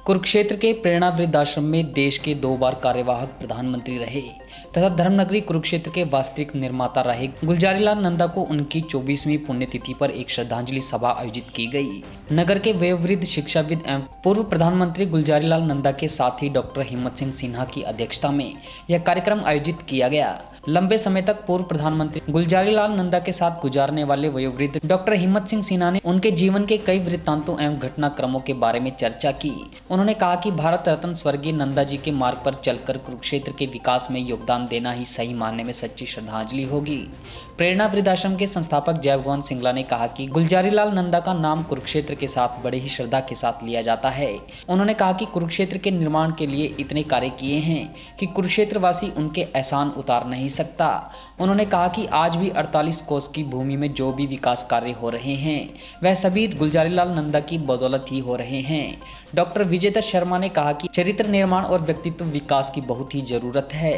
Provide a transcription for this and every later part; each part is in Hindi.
कुरुक्षेत्र के प्रेरणा वृद्धाश्रम में देश के 2 बार कार्यवाहक प्रधानमंत्री रहे तथा धर्मनगरी कुरुक्षेत्र के वास्तविक निर्माता रहे गुलजारीलाल नंदा को उनकी 24वीं पुण्यतिथि पर एक श्रद्धांजलि सभा आयोजित की गई। नगर के वयोवृद्ध शिक्षाविद एवं पूर्व प्रधानमंत्री गुलजारीलाल नंदा के साथ ही डॉक्टर हिम्मत सिंह सिन्हा की अध्यक्षता में यह कार्यक्रम आयोजित किया गया। लंबे समय तक पूर्व प्रधानमंत्री गुलजारीलाल नंदा के साथ गुजारने वाले वयोवृद्ध डॉक्टर हिम्मत सिंह सिन्हा ने उनके जीवन के कई वृत्तांतों एवं घटनाक्रमों के बारे में चर्चा की। उन्होंने कहा कि भारत रत्न स्वर्गीय नंदा जी के मार्ग पर चलकर कुरुक्षेत्र के विकास में योगदान देना ही सही मानने में सच्ची श्रद्धांजलि होगी। प्रेरणा वृद्धाश्रम के संस्थापक जय भगवान सिंगला ने कहा कि गुलजारीलाल नंदा का नाम कुरुक्षेत्र के साथ बड़े ही श्रद्धा के साथ लिया जाता है। उन्होंने कहा कि कुरुक्षेत्र के निर्माण के लिए इतने कार्य किए हैं कि कुरुक्षेत्र वासी उनके एहसान उतार नहीं सकता। उन्होंने कहा कि आज भी 48 कोस की भूमि में जो भी विकास कार्य हो रहे हैं वह सभी गुलजारीलाल नंदा की बदौलत ही हो रहे हैं। डॉक्टर विजेता शर्मा ने कहा कि चरित्र निर्माण और व्यक्तित्व विकास की बहुत ही जरूरत है।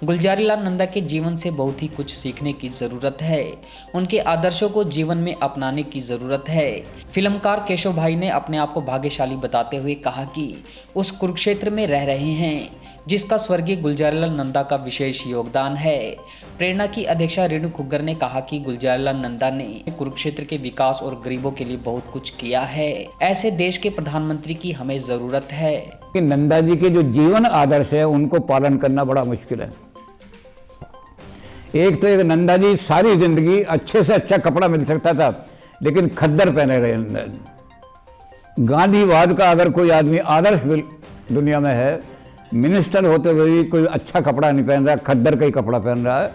गुलजारीलाल नंदा के जीवन से बहुत ही कुछ सीखने की जरूरत है। उनके आदर्शों को जीवन में अपनाने की जरूरत है। फिल्मकार केशव भाई ने अपने आप को भाग्यशाली बताते हुए कहा कि उस कुरुक्षेत्र में रह रहे हैं जिसका स्वर्गीय गुलजारीलाल नंदा का विशेष योगदान है। प्रेरणा की अध्यक्षा रेणु खुग्गर ने कहा कि गुलजारीलाल नंदा ने कुरुक्षेत्र के विकास और गरीबों के लिए बहुत कुछ किया है। ऐसे देश के प्रधानमंत्री की हमें जरूरत है। कि नंदा जी के जो जीवन आदर्श है उनको पालन करना बड़ा मुश्किल है। एक तो एक नंदा जी सारी जिंदगी अच्छे से अच्छा कपड़ा मिल सकता था लेकिन खद्दर पहने रहे नंदा जी। गांधीवाद का अगर कोई आदमी आदर्श दुनिया में है, मिनिस्टर होते हुए भी कोई अच्छा कपड़ा नहीं पहन रहा, खद्दर का ही कपड़ा पहन रहा है,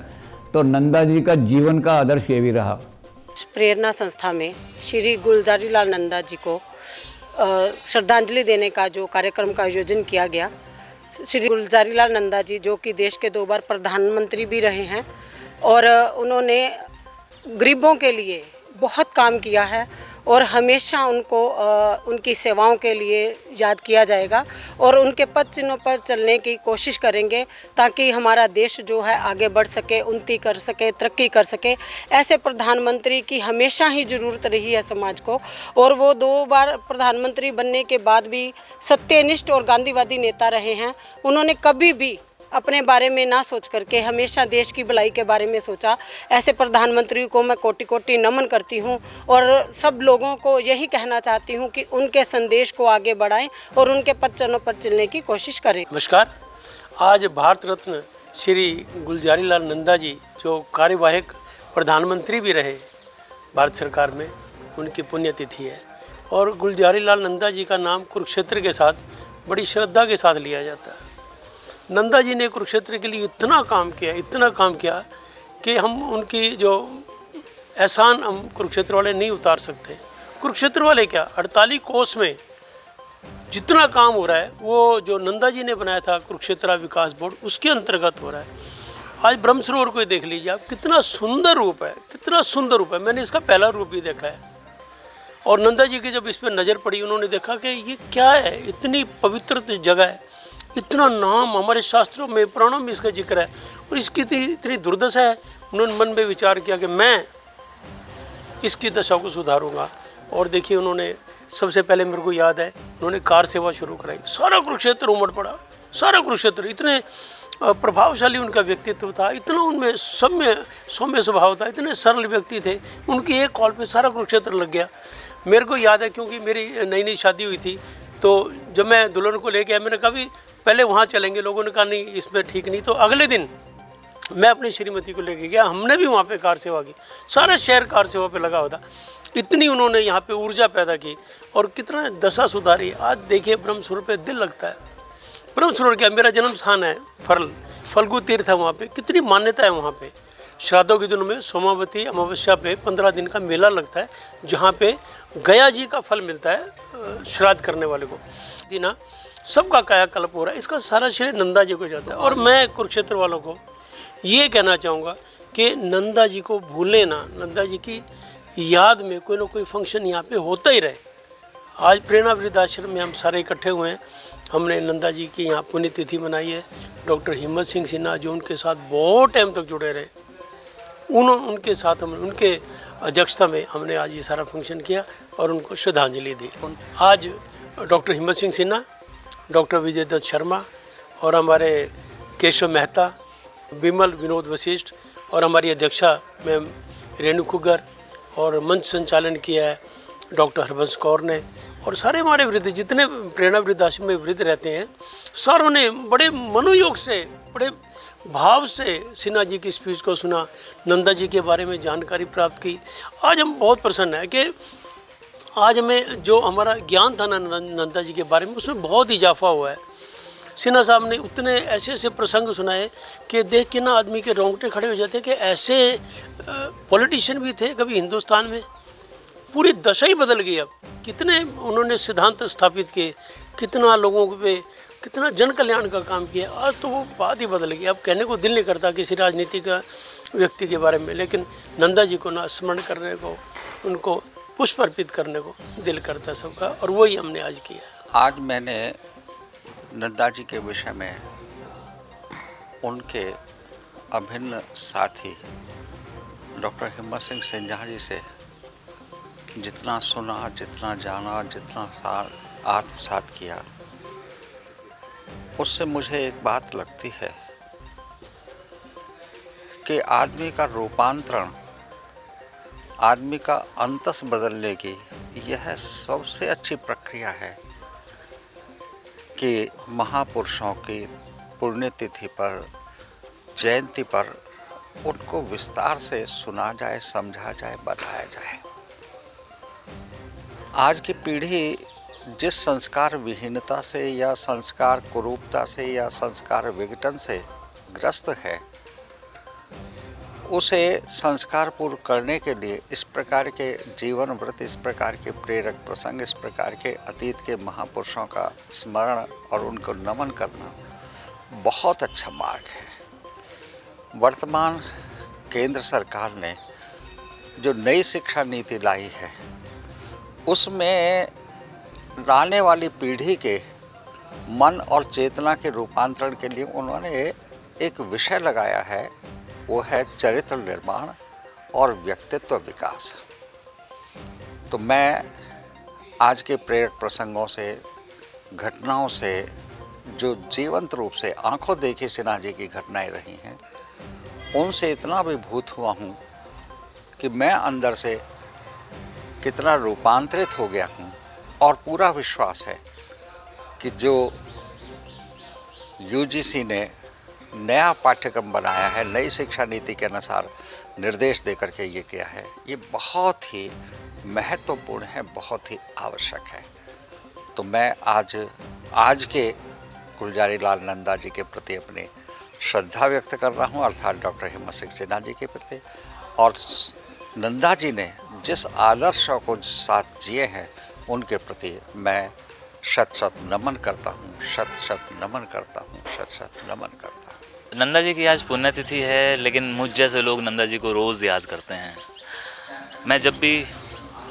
तो नंदा जी का जीवन का आदर्श ये भी रहा। प्रेरणा संस्था में श्री गुलजारीलाल नंदा जी को श्रद्धांजलि देने का जो कार्यक्रम का आयोजन किया गया। श्री गुलजारीलाल नंदा जी जो कि देश के 2 बार प्रधानमंत्री भी रहे हैं और उन्होंने गरीबों के लिए बहुत काम किया है और हमेशा उनको उनकी सेवाओं के लिए याद किया जाएगा और उनके पद चिन्हों पर चलने की कोशिश करेंगे ताकि हमारा देश जो है आगे बढ़ सके, उन्नति कर सके, तरक्की कर सके। ऐसे प्रधानमंत्री की हमेशा ही ज़रूरत रही है समाज को और वो 2 बार प्रधानमंत्री बनने के बाद भी सत्यनिष्ठ और गांधीवादी नेता रहे हैं। उन्होंने कभी भी अपने बारे में ना सोच करके हमेशा देश की भलाई के बारे में सोचा। ऐसे प्रधानमंत्री को मैं कोटि कोटि नमन करती हूं और सब लोगों को यही कहना चाहती हूं कि उनके संदेश को आगे बढ़ाएं और उनके पद चिन्हों पर चलने की कोशिश करें। नमस्कार। आज भारत रत्न श्री गुलजारीलाल नंदा जी जो कार्यवाहक प्रधानमंत्री भी रहे भारत सरकार में, उनकी पुण्यतिथि है और गुलजारीलाल नंदा जी का नाम कुरुक्षेत्र के साथ बड़ी श्रद्धा के साथ लिया जाता है। नंदा जी ने कुरुक्षेत्र के लिए इतना काम किया कि हम उनकी जो एहसान हम कुरुक्षेत्र वाले नहीं उतार सकते। कुरुक्षेत्र वाले क्या, 48 कोस में जितना काम हो रहा है वो जो नंदा जी ने बनाया था कुरुक्षेत्र विकास बोर्ड, उसके अंतर्गत हो रहा है। आज ब्रह्म सरोवर को देख लीजिए आप, कितना सुंदर रूप है, कितना सुंदर रूप है। मैंने इसका पहला रूप भी देखा है और नंदा जी की जब इस पर नज़र पड़ी, उन्होंने देखा कि ये क्या है, इतनी पवित्र जगह है, इतना नाम हमारे शास्त्रों में, पुराणों में इसका जिक्र है और इसकी इतनी दुर्दशा है। उन्होंने मन में विचार किया कि मैं इसकी दशा को सुधारूंगा और देखिए उन्होंने सबसे पहले, मेरे को याद है, उन्होंने कार सेवा शुरू कराई। सारा कुरुक्षेत्र उमड़ पड़ा, सारा कुरुक्षेत्र। इतने प्रभावशाली उनका व्यक्तित्व था, इतना उनमें सौम्य स्वभाव था, इतने सरल व्यक्ति थे। उनकी एक कॉल पे सारा कुरुक्षेत्र लग गया। मेरे को याद है क्योंकि मेरी नई शादी हुई थी, तो जब मैं दुल्हन को लेके आया, मैंने कहा भी पहले वहाँ चलेंगे। लोगों ने कहा नहीं, इसमें ठीक नहीं। तो अगले दिन मैं अपनी श्रीमती को लेके गया, हमने भी वहाँ पे कार सेवा की। सारा शहर कार सेवा पे लगा हुआ था। इतनी उन्होंने यहाँ पे ऊर्जा पैदा की और कितना दशा सुधारी। आज देखिए ब्रह्म सरोवर पे दिल लगता है। ब्रह्म सरोवर क्या, मेरा जन्म स्थान है फल्गु तीर्थ है, वहाँ पे कितनी मान्यता है। वहाँ पे श्राद्धों के दिनों में सोमावती अमावस्या पे 15 दिन का मेला लगता है जहाँ पे गया जी का फल मिलता है श्राद्ध करने वाले को। दीना सबका कायाकल्प हो रहा है, इसका सारा श्रेय नंदा जी को जाता है। और मैं कुरुक्षेत्र वालों को ये कहना चाहूँगा कि नंदा जी को भूलें ना। नंदा जी की याद में कोई ना कोई फंक्शन यहाँ पे होता ही रहे। आज प्रेरणा वृद्धाश्रम में हम सारे इकट्ठे हुए हैं। हमने नंदा जी की यहाँ पुण्यतिथि मनाई है। डॉक्टर हिम्मत सिंह सिन्हा जो उनके साथ बहुत टाइम तक जुड़े रहे, उनके साथ हम उनके अध्यक्षता में हमने आज ये सारा फंक्शन किया और उनको श्रद्धांजलि दी। आज डॉक्टर हिम्मत सिंह सिन्हा डॉक्टर विजय दत्त शर्मा और हमारे केशव मेहता, विमल विनोद वशिष्ठ और हमारी अध्यक्षा मैम रेणु कुगर, और मंच संचालन किया है डॉक्टर हरबंस कौर ने। और सारे हमारे वृद्ध जितने प्रेरणा वृद्धाश्रम में वृद्ध रहते हैं, सारों ने बड़े मनोयोग से, बड़े भाव से सिन्हा जी की स्पीच को सुना, नंदा जी के बारे में जानकारी प्राप्त की। आज हम बहुत प्रसन्न हैं कि आज हमें जो हमारा ज्ञान था नंदा जी के बारे में, उसमें बहुत इजाफा हुआ है। सिन्हा साहब ने उतने ऐसे ऐसे प्रसंग सुनाए कि देख के ना आदमी के रोंगटे खड़े हो जाते कि ऐसे पॉलिटिशियन भी थे कभी हिंदुस्तान में। पूरी दशा ही बदल गई। अब कितने उन्होंने सिद्धांत स्थापित किए, कितना लोगों पे, कितना जन कल्याण का काम किया। आज तो वो बात ही बदल गई। अब कहने को दिल नहीं करता किसी राजनीतिक व्यक्ति के बारे में, लेकिन नंदा जी को ना स्मरण करने को, उनको पुष्प अर्पित करने को दिल करता सबका, और वही हमने आज किया। आज मैंने नंदा जी के विषय में उनके अभिन्न साथी डॉक्टर हिम्मत सिंह सिंझा जी से जितना सुना, जितना जाना, जितना आत्मसात किया, उससे मुझे एक बात लगती है कि आदमी का रूपांतरण, आदमी का अंतस बदलने की यह सबसे अच्छी प्रक्रिया है कि महापुरुषों की पुण्यतिथि पर, जयंती पर उनको विस्तार से सुना जाए, समझा जाए, बताया जाए। आज की पीढ़ी जिस संस्कार विहीनता से या संस्कार कुरूपता से या संस्कार विघटन से ग्रस्त है, उसे संस्कार पूर्ण करने के लिए इस प्रकार के जीवन व्रत, इस प्रकार के प्रेरक प्रसंग, इस प्रकार के अतीत के महापुरुषों का स्मरण और उनको नमन करना बहुत अच्छा मार्ग है। वर्तमान केंद्र सरकार ने जो नई शिक्षा नीति लाई है, उसमें आने वाली पीढ़ी के मन और चेतना के रूपांतरण के लिए उन्होंने एक विषय लगाया है, वो है चरित्र निर्माण और व्यक्तित्व विकास। तो मैं आज के प्रेरक प्रसंगों से, घटनाओं से, जो जीवंत रूप से आंखों देखी सिन्हा जी की घटनाएं रही हैं, उनसे इतना अभिभूत हुआ हूँ कि मैं अंदर से कितना रूपांतरित हो गया हूँ। और पूरा विश्वास है कि जो यूजीसी ने नया पाठ्यक्रम बनाया है, नई शिक्षा नीति के अनुसार निर्देश देकर के ये किया है, ये बहुत ही महत्वपूर्ण है, बहुत ही आवश्यक है। तो मैं आज के गुलजारी लाल नंदा जी के प्रति अपनी श्रद्धा व्यक्त कर रहा हूँ, अर्थात डॉक्टर हिम्मत सिंह सिन्हा जी के प्रति। और नंदा जी ने जिस आदर्शों को साथ जिए हैं, उनके प्रति मैं शत शत नमन करता हूँ, शत शत नमन करता हूँ, शत शत नमन करता हूँ। नंदा जी की आज पुण्यतिथि है, लेकिन मुझ जैसे लोग नंदा जी को रोज़ याद करते हैं। मैं जब भी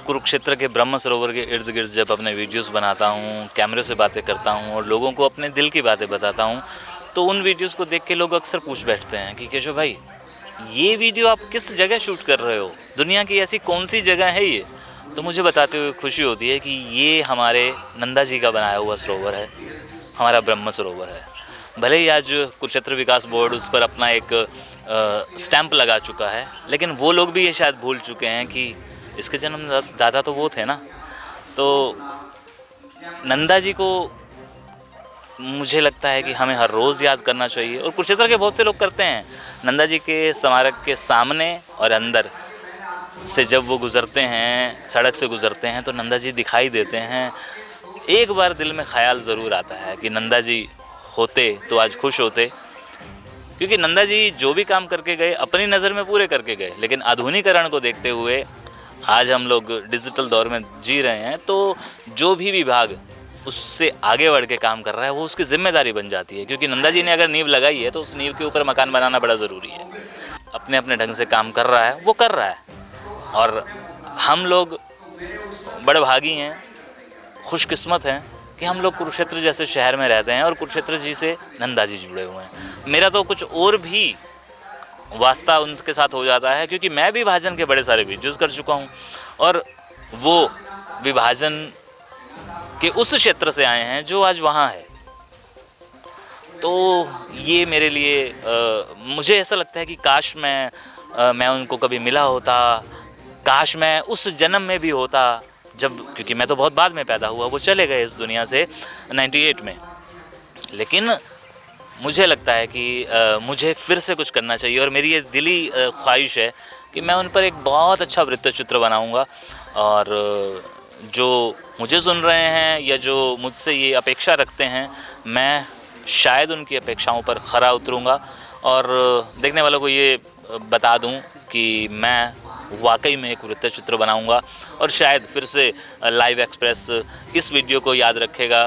कुरुक्षेत्र के ब्रह्म सरोवर के इर्द गिर्द जब अपने वीडियोस बनाता हूँ, कैमरे से बातें करता हूँ और लोगों को अपने दिल की बातें बताता हूँ, तो उन वीडियोस को देख के लोग अक्सर पूछ बैठते हैं कि केशव भाई, ये वीडियो आप किस जगह शूट कर रहे हो, दुनिया की ऐसी कौन सी जगह है ये? तो मुझे बताते हुए खुशी होती है कि ये हमारे नंदा जी का बनाया हुआ सरोवर है, हमारा ब्रह्म सरोवर है। भले ही आज कुरुक्षेत्र विकास बोर्ड उस पर अपना एक स्टैंप लगा चुका है, लेकिन वो लोग भी ये शायद भूल चुके हैं कि इसके जन्मदाता तो वो थे ना। तो नंदा जी को मुझे लगता है कि हमें हर रोज़ याद करना चाहिए, और कुरुक्षेत्र के बहुत से लोग करते हैं। नंदा जी के स्मारक के सामने और अंदर से जब वो गुज़रते हैं, सड़क से गुज़रते हैं, तो नंदा जी दिखाई देते हैं। एक बार दिल में ख्याल ज़रूर आता है कि नंदा जी होते तो आज खुश होते, क्योंकि नंदा जी जो भी काम करके गए अपनी नज़र में पूरे करके गए, लेकिन आधुनिकीकरण को देखते हुए आज हम लोग डिजिटल दौर में जी रहे हैं, तो जो भी विभाग उससे आगे बढ़ के काम कर रहा है वो उसकी जिम्मेदारी बन जाती है, क्योंकि नंदा जी ने अगर नींव लगाई है तो उस नींव के ऊपर मकान बनाना बड़ा ज़रूरी है। अपने अपने ढंग से काम कर रहा है, वो कर रहा है, और हम लोग बड़े भागी हैं, खुशकिस्मत हैं कि हम लोग कुरुक्षेत्र जैसे शहर में रहते हैं और कुरुक्षेत्र जी से नंदा जी जुड़े हुए हैं। मेरा तो कुछ और भी वास्ता उनके साथ हो जाता है, क्योंकि मैं विभाजन के बड़े सारे वीडियोज़ कर चुका हूँ और वो विभाजन के उस क्षेत्र से आए हैं जो आज वहाँ है। तो ये मेरे लिए मुझे ऐसा लगता है कि काश मैं उनको कभी मिला होता, काश मैं उस जन्म में भी होता जब, क्योंकि मैं तो बहुत बाद में पैदा हुआ, वो चले गए इस दुनिया से 98 में। लेकिन मुझे लगता है कि मुझे फिर से कुछ करना चाहिए और मेरी ये दिली ख्वाहिश है कि मैं उन पर एक बहुत अच्छा वृत्तचित्र बनाऊंगा और जो मुझे सुन रहे हैं या जो मुझसे ये अपेक्षा रखते हैं, मैं शायद उनकी अपेक्षाओं पर खरा उतरूंगा और देखने वालों को ये बता दूं कि मैं वाकई में एक वृत्तचित्र बनाऊंगा और शायद फिर से लाइव एक्सप्रेस इस वीडियो को याद रखेगा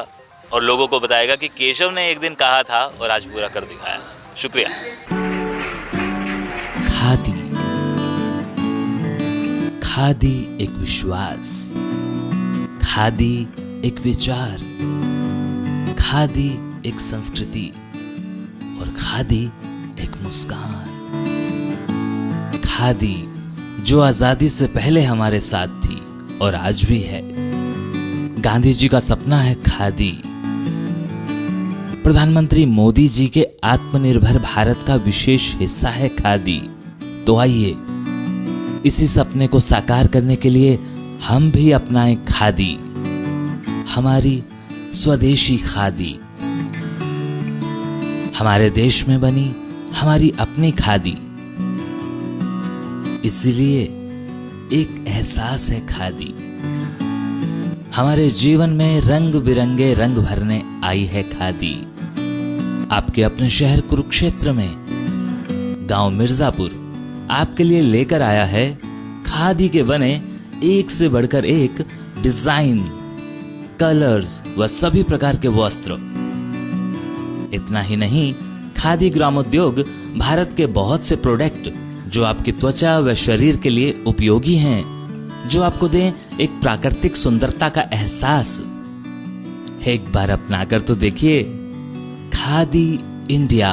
और लोगों को बताएगा कि केशव ने एक दिन कहा था और आज पूरा कर दिखाया। शुक्रिया। खादी, खादी एक विश्वास, खादी एक विचार, खादी एक संस्कृति और खादी एक मुस्कान। खादी जो आजादी से पहले हमारे साथ थी और आज भी है। गांधी जी का सपना है खादी। प्रधानमंत्री मोदी जी के आत्मनिर्भर भारत का विशेष हिस्सा है खादी। तो आइए इसी सपने को साकार करने के लिए हम भी अपनाएं खादी, हमारी स्वदेशी खादी, हमारे देश में बनी हमारी अपनी खादी। इसलिए एक एहसास है खादी। हमारे जीवन में रंग बिरंगे रंग भरने आई है खादी। आपके अपने शहर कुरुक्षेत्र में गांव मिर्जापुर आपके लिए लेकर आया है खादी के बने एक से बढ़कर एक डिजाइन, कलर्स व सभी प्रकार के वस्त्र। इतना ही नहीं, खादी ग्रामोद्योग भारत के बहुत से प्रोडक्ट जो आपकी त्वचा व शरीर के लिए उपयोगी हैं, जो आपको दें एक प्राकृतिक सुंदरता का एहसास। एक बार अपनाकर तो देखिए। खादी इंडिया।